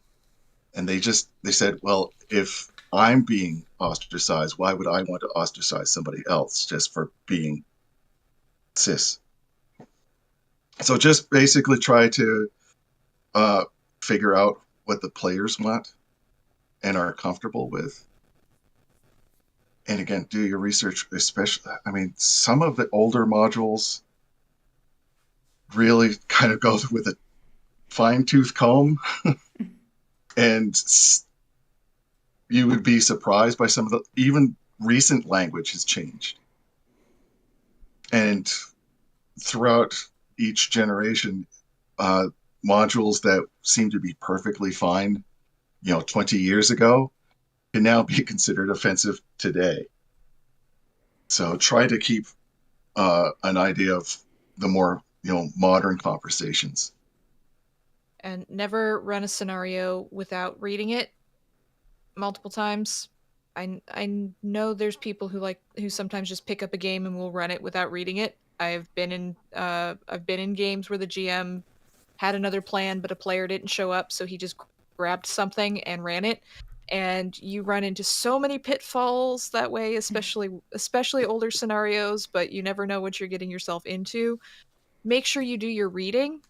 And they said, well, if I'm being ostracized, why would I want to ostracize somebody else just for being cis? So just basically try to figure out what the players want and are comfortable with. And again, do your research, especially, I mean, some of the older modules really kind of go with a fine-tooth comb. And you would be surprised by some of the, even recent language has changed. And throughout each generation, modules that seem to be perfectly fine, 20 years ago, can now be considered offensive today. So try to keep an idea of the more, modern conversations. And never run a scenario without reading it multiple times. I know there's people who sometimes just pick up a game and will run it without reading it. I've been in games where the GM had another plan, but a player didn't show up, so he just grabbed something and ran it. And you run into so many pitfalls that way, especially older scenarios, but you never know what you're getting yourself into. Make sure you do your reading,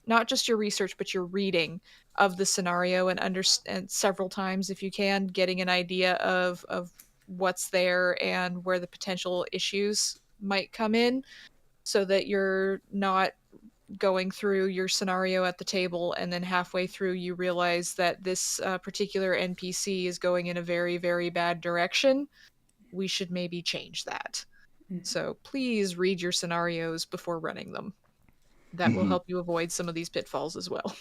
not just your research, but your reading of the scenario, and understand several times if you can, getting an idea of what's there and where the potential issues might come in, so that you're not going through your scenario at the table and then halfway through you realize that this particular NPC is going in a very, very bad direction. We should maybe change that. So please read your scenarios before running them. That will help you avoid some of these pitfalls as well.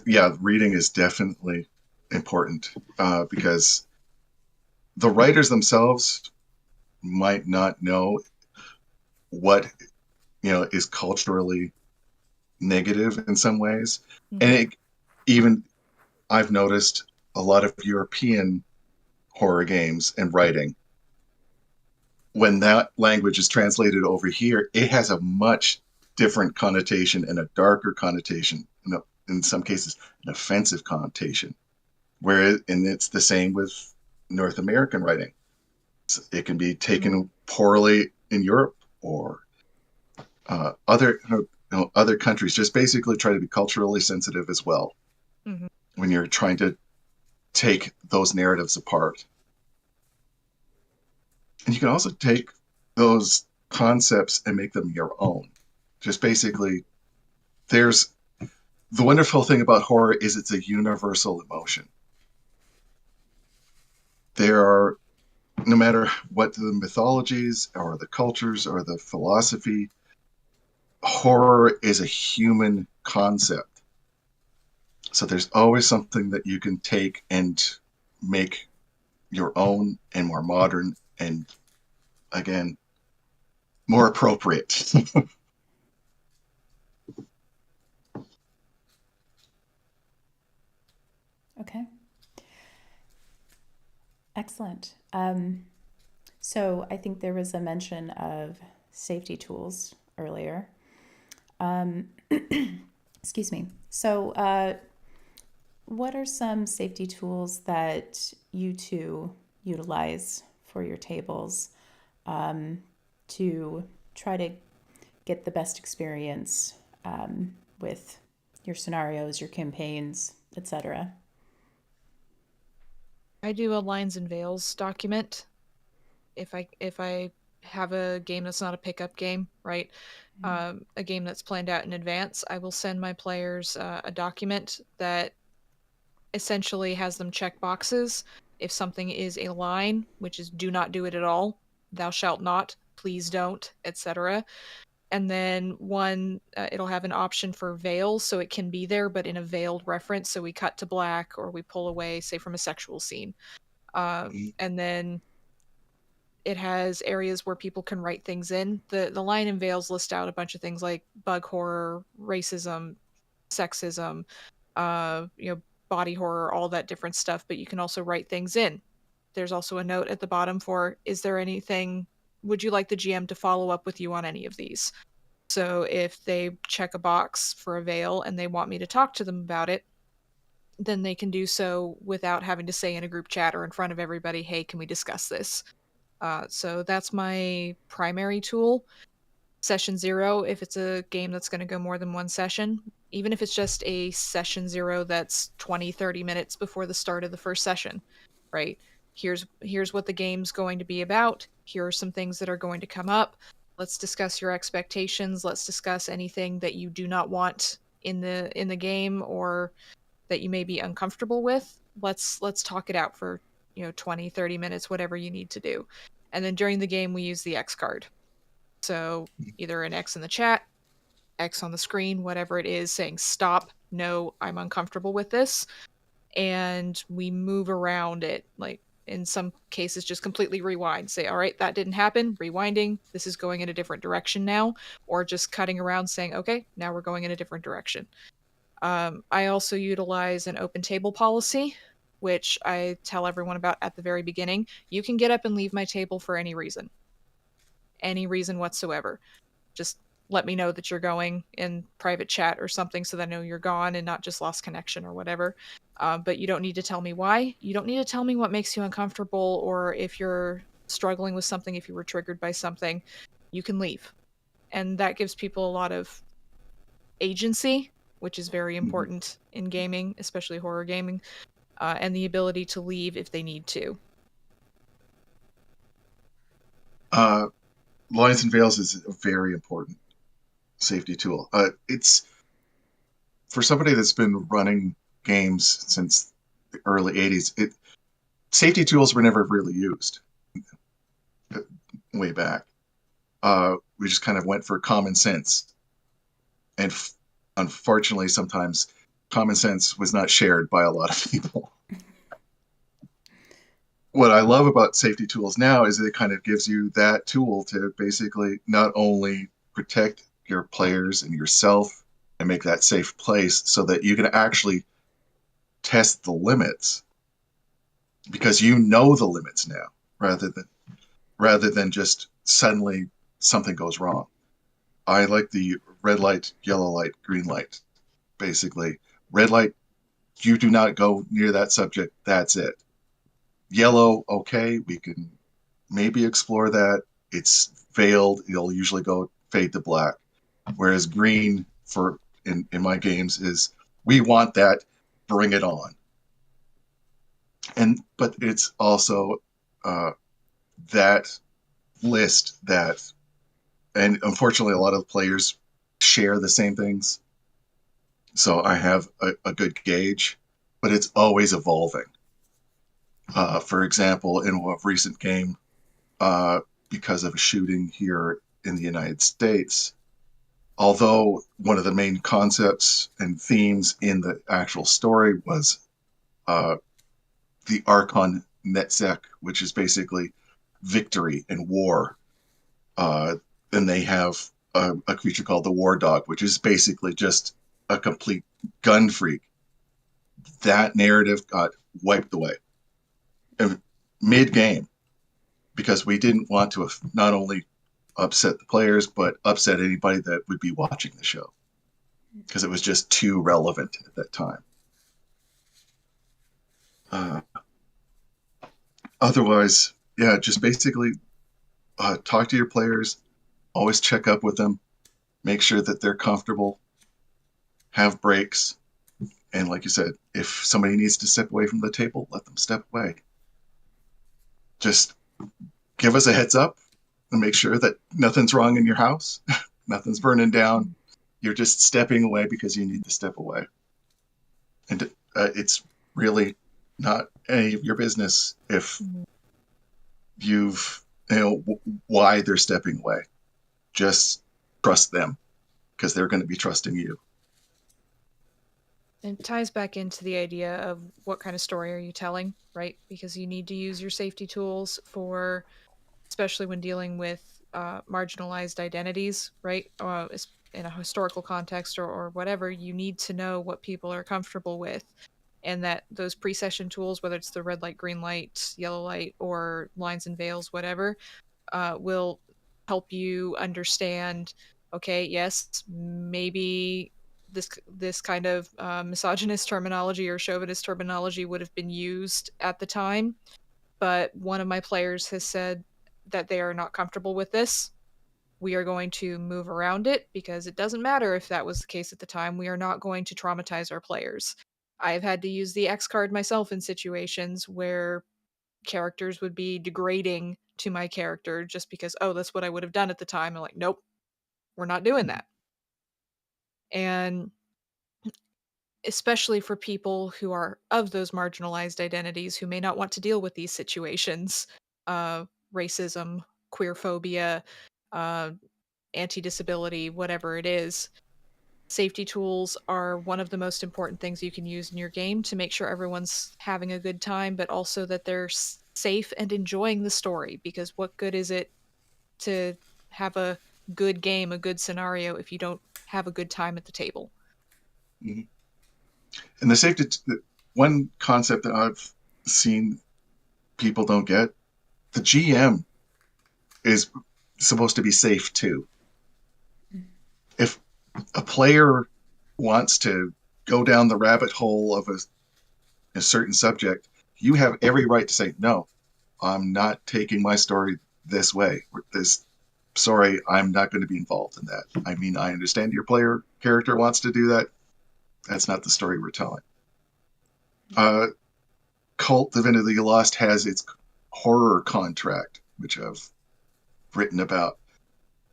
Yeah, reading is definitely important because the writers themselves might not know what is culturally negative in some ways. And even I've noticed a lot of European horror games and writing, when that language is translated over here, it has a much different connotation and a darker connotation, in some cases an offensive connotation, and it's the same with North American writing. It can be taken poorly in Europe or other countries. Just basically try to be culturally sensitive as well when you're trying to take those narratives apart. And you can also take those concepts and make them your own. Just basically, the wonderful thing about horror is it's a universal emotion. No matter what the mythologies or the cultures or the philosophy, horror is a human concept. So there's always something that you can take and make your own and more modern and, again, more appropriate. Okay. Excellent. So I think there was a mention of safety tools earlier. Excuse me. So, what are some safety tools that you two utilize for your tables to try to get the best experience with your scenarios, your campaigns, etc.? I do a lines and veils document. If I have a game that's not a pickup game, right? A game that's planned out in advance, I will send my players a document that essentially has them check boxes. If something is a line, which is do not do it at all, thou shalt not, please don't, etc. And then one, it'll have an option for veil, so it can be there, but in a veiled reference. So we cut to black or we pull away, say from a sexual scene. And then it has areas where people can write things in. The line and veils list out a bunch of things like bug horror, racism, sexism, you know, body horror, all that different stuff, but you can also write things in. There's also a note at the bottom for, is there anything, would you like the GM to follow up with you on any of these? So if they check a box for a veil and they want me to talk to them about it, then they can do so without having to say in a group chat or in front of everybody, hey, can we discuss this? So that's my primary tool. Session 0, if it's a game that's going to go more than one session, even if it's just a session 0 that's 20, 30 minutes before the start of the first session, right? Here's what the game's going to be about. Here are some things that are going to come up. Let's discuss your expectations. Let's discuss anything that you do not want in the game or that you may be uncomfortable with. Let's talk it out for 20, 30 minutes, whatever you need to do. And then during the game we use the X card. So either an X in the chat, X on the screen, whatever it is, saying stop, no, I'm uncomfortable with this. And we move around it, like in some cases just completely rewind, say, all right, that didn't happen, rewinding, this is going in a different direction now, or just cutting around saying, okay, now we're going in a different direction. I also utilize an open table policy, which I tell everyone about at the very beginning. You can get up and leave my table for any reason whatsoever. Just let me know that you're going in private chat or something so that I know you're gone and not just lost connection or whatever. But you don't need to tell me why. You don't need to tell me what makes you uncomfortable or if you're struggling with something, if you were triggered by something. You can leave. And that gives people a lot of agency, which is very important in gaming, especially horror gaming, and the ability to leave if they need to. Lines and veils is a very important safety tool. It's for somebody that's been running games since the early 80s. Safety tools were never really used way back. We just kind of went for common sense. And unfortunately, sometimes common sense was not shared by a lot of people. What I love about safety tools now is it kind of gives you that tool to basically not only protect your players and yourself and make that safe place so that you can actually test the limits because you know the limits now rather than just suddenly something goes wrong. I like the red light, yellow light, green light. Basically, red light, you do not go near that subject. That's it. Yellow, okay, we can maybe explore that. It's veiled. You'll usually go fade to black. Whereas green for in my games is we want that, bring it on. But it's also that list that, and unfortunately, a lot of players share the same things. So I have a good gauge, but it's always evolving. For example, in a recent game, because of a shooting here in the United States, although one of the main concepts and themes in the actual story was the Archon Netzek, which is basically victory and war. And they have a creature called the War Dog, which is basically just a complete gun freak. That narrative got wiped away mid-game because we didn't want to not only upset the players, but upset anybody that would be watching the show because it was just too relevant at that time. Otherwise, yeah, just basically talk to your players, always check up with them, make sure that they're comfortable, have breaks, and like you said, if somebody needs to step away from the table, let them step away. Just give us a heads up and make sure that nothing's wrong in your house, nothing's burning down. You're just stepping away because you need to step away. And it's really not any of your business if why they're stepping away. Just trust them because they're going to be trusting you. It ties back into the idea of what kind of story are you telling, right? Because you need to use your safety tools for, especially when dealing with marginalized identities, right? In a historical context or whatever, you need to know what people are comfortable with. And that those pre-session tools, whether it's the red light, green light, yellow light, or lines and veils, whatever, will help you understand, okay, yes, maybe this kind of misogynist terminology or chauvinist terminology would have been used at the time, but one of my players has said that they are not comfortable with this. We are going to move around it because it doesn't matter if that was the case at the time. We are not going to traumatize our players. I've had to use the X card myself in situations where characters would be degrading to my character just because, oh, that's what I would have done at the time. I'm like, nope, we're not doing that. And especially for people who are of those marginalized identities who may not want to deal with these situations, racism, queer phobia, uh, anti-disability, whatever it is, safety tools are one of the most important things you can use in your game to make sure everyone's having a good time, but also that they're safe and enjoying the story. Because what good is it to have a good game, a good scenario, if you don't have a good time at the table? Mm-hmm. And the safety, one concept that I've seen people don't get, the GM is supposed to be safe too. If a player wants to go down the rabbit hole of a certain subject, you have every right to say, no, I'm not taking my story this way. Sorry, I'm not going to be involved in that. I mean, I understand your player character wants to do that. That's not the story we're telling. Cult Divinity Lost has its horror contract, which I've written about,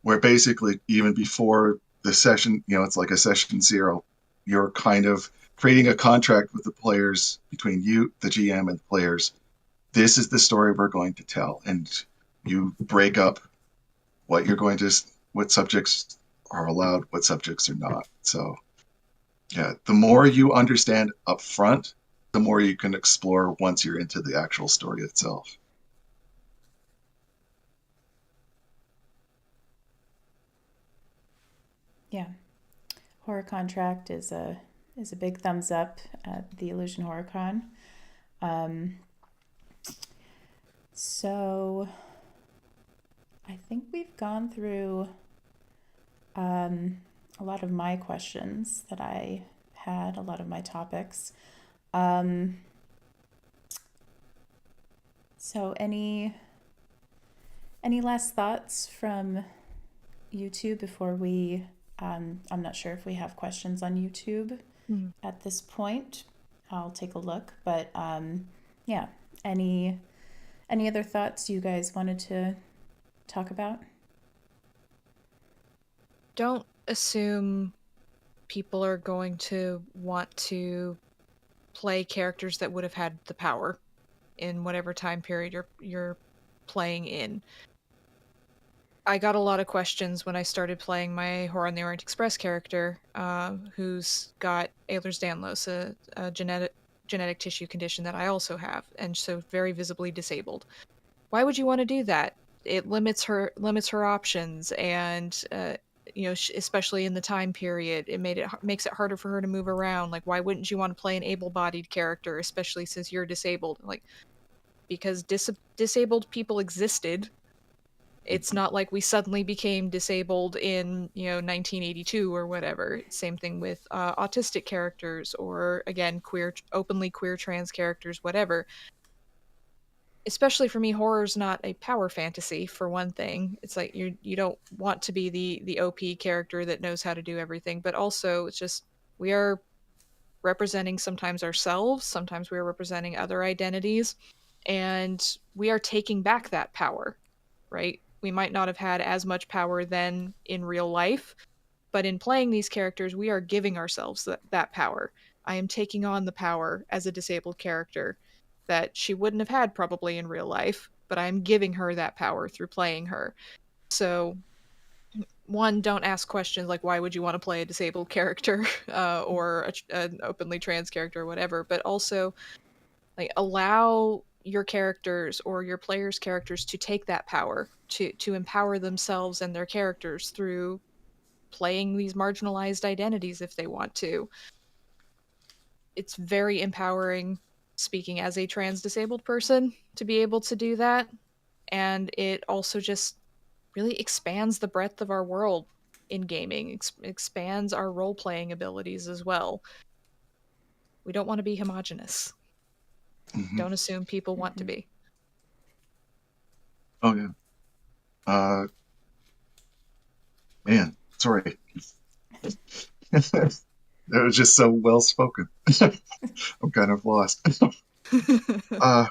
where basically even before the session, it's like a session zero, you're kind of creating a contract with the players, between you, the GM, and the players. This is the story we're going to tell, and you break up what subjects are allowed, what subjects are not. So yeah, the more you understand up front, the more you can explore once you're into the actual story itself. Yeah. Horror Contract is a big thumbs up at the Illusion HorrorCon. So I think we've gone through a lot of my questions that I had, a lot of my topics. So any last thoughts from YouTube before we I'm not sure if we have questions on YouTube at this point. I'll take a look, but yeah, any other thoughts you guys wanted to talk about? Don't assume people are going to want to play characters that would have had the power in whatever time period you're playing in. I got a lot of questions when I started playing my Horror on the Orient Express character, who's got Ehlers-Danlos, a genetic tissue condition that I also have, and so very visibly disabled. Why would you want to do that? It limits her options, and especially in the time period, makes it harder for her to move around. Like, why wouldn't you want to play an able-bodied character, especially since you're disabled? Like, because disabled people existed It's not like we suddenly became disabled in 1982 or whatever. Same thing with autistic characters, or again openly queer trans characters, whatever. Especially for me, horror's not a power fantasy, for one thing. It's like you don't want to be the OP character that knows how to do everything, but also it's just we are representing sometimes ourselves, sometimes we are representing other identities, and we are taking back that power, right? We might not have had as much power then in real life, but in playing these characters, we are giving ourselves that power. I am taking on the power as a disabled character that she wouldn't have had probably in real life, but I'm giving her that power through playing her. So, one, don't ask questions like why would you want to play a disabled character or an openly trans character or whatever, but also like allow your characters or your players' characters to take that power to empower themselves and their characters through playing these marginalized identities if they want to. It's very empowering, speaking as a trans disabled person, to be able to do that. And it also just really expands the breadth of our world in gaming, expands our role playing abilities as well. We don't want to be homogenous. Mm-hmm. Don't assume people want to Mm-hmm. be. Oh yeah. Man, sorry. That was just so well spoken. I'm kind of lost. uh,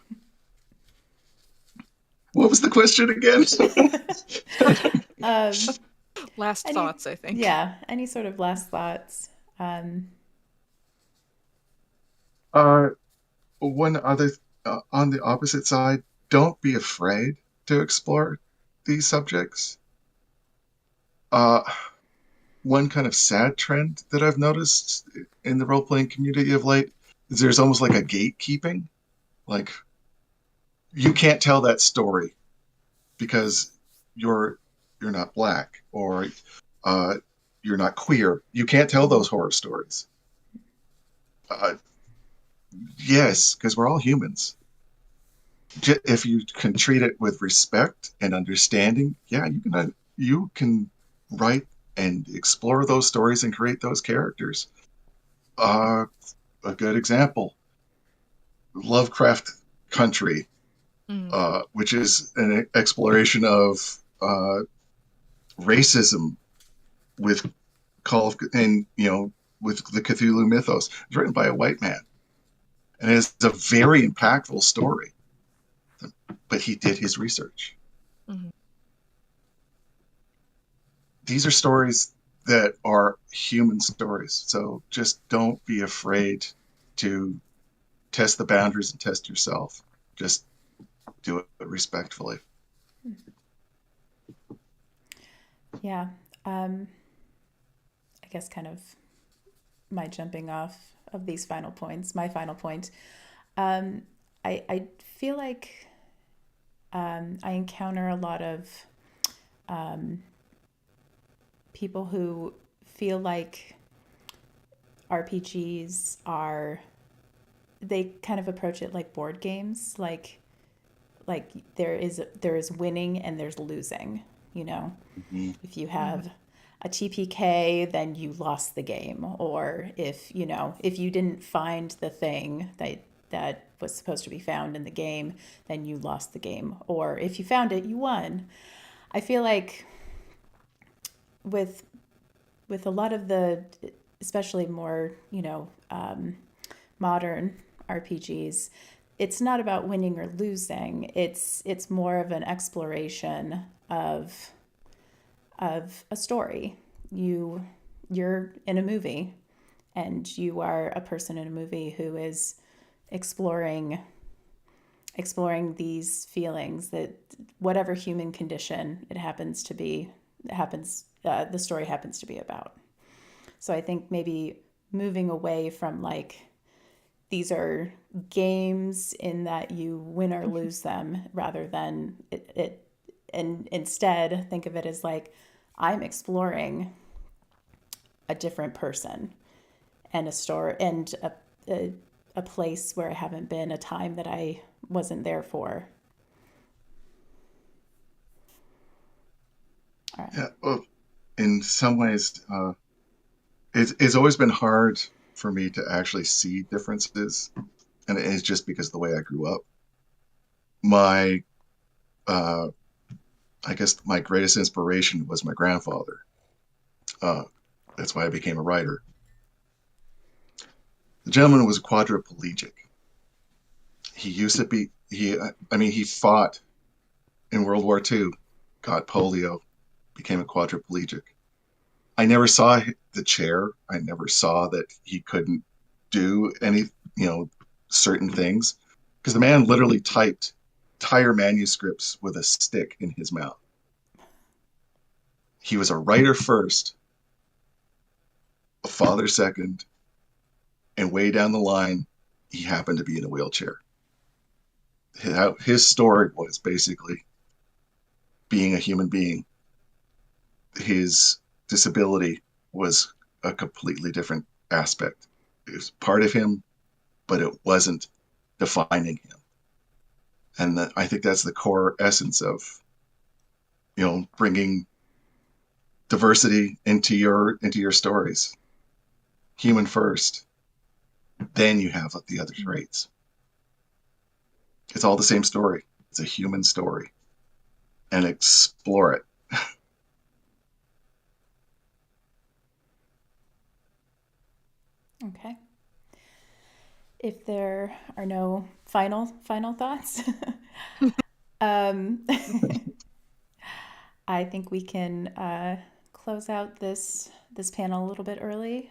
what was the question again? um, Last any, thoughts, I think. yeah, any sort of last thoughts? uh, one other on the opposite side, don't be afraid to explore these subjects. Uh, one kind of sad trend that I've noticed in the role playing community of late is there's almost like a gatekeeping. Like, you can't tell that story because you're you're not black, or uh, you're not queer. You can't tell those horror stories. Uh, yes, because we're all humans. If you can treat it with respect and understanding, yeah, you can write and explore those stories and create those characters. Uh, a good example, Lovecraft Country, Mm. which is an exploration of racism with and with the Cthulhu mythos. It's written by a white man, and it's a very impactful story. But he did his research. Mm-hmm. These are stories that are human stories. So just don't be afraid to test the boundaries and test yourself. Just do it respectfully. Yeah. I guess kind of my jumping off of these final points, my final point. Um, I feel like I encounter a lot of people who feel like RPGs are, they kind of approach it like board games, like there is winning and there's losing, you know. Mm-hmm. If you Mm-hmm. have a TPK, then you lost the game, or if you didn't find the thing that was supposed to be found in the game, then you lost the game, or if you found it, you won. I feel like with a lot of the, especially more, modern RPGs, it's not about winning or losing. It's more of an exploration of a story. You're in a movie, and you are a person in a movie who is exploring these feelings, that whatever human condition it happens to be, the story happens to be about. So I think maybe moving away from like, these are games in that you win or lose them, rather than and instead think of it as like, I'm exploring a different person, and a store, and a place where I haven't been, a time that I wasn't there for. Yeah, well, in some ways, it's always been hard for me to actually see differences, and it's just because of the way I grew up. My, uh, I guess my greatest inspiration was my grandfather. Uh, that's why I became a writer. The gentleman was quadriplegic. He used to be I mean, he fought in World War II, got polio, became a quadriplegic. I never saw the chair. I never saw that he couldn't do any, you know, certain things because the man literally typed entire manuscripts with a stick in his mouth. He was a writer first, a father second, and way down the line, he happened to be in a wheelchair. His story was basically being a human being. His disability was a completely different aspect. It was part of him, but it wasn't defining him. And I think that's the core essence of, bringing diversity into your stories. Human first, then you have the other traits. It's all the same story. It's a human story, and explore it. Okay. If there are no final thoughts, um, I think we can close out this panel a little bit early.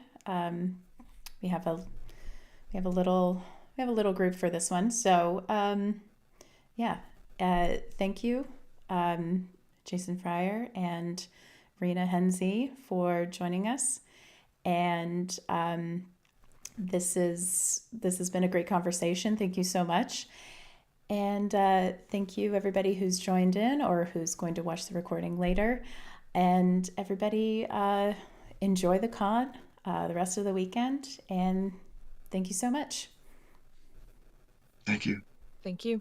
We have a little group for this one, so yeah. Thank you, Jason Fryer and Rina Haenze, for joining us, and this has been a great conversation. Thank you so much. And thank you, everybody who's joined in or who's going to watch the recording later. And everybody, enjoy the con the rest of the weekend. And thank you so much. Thank you. Thank you.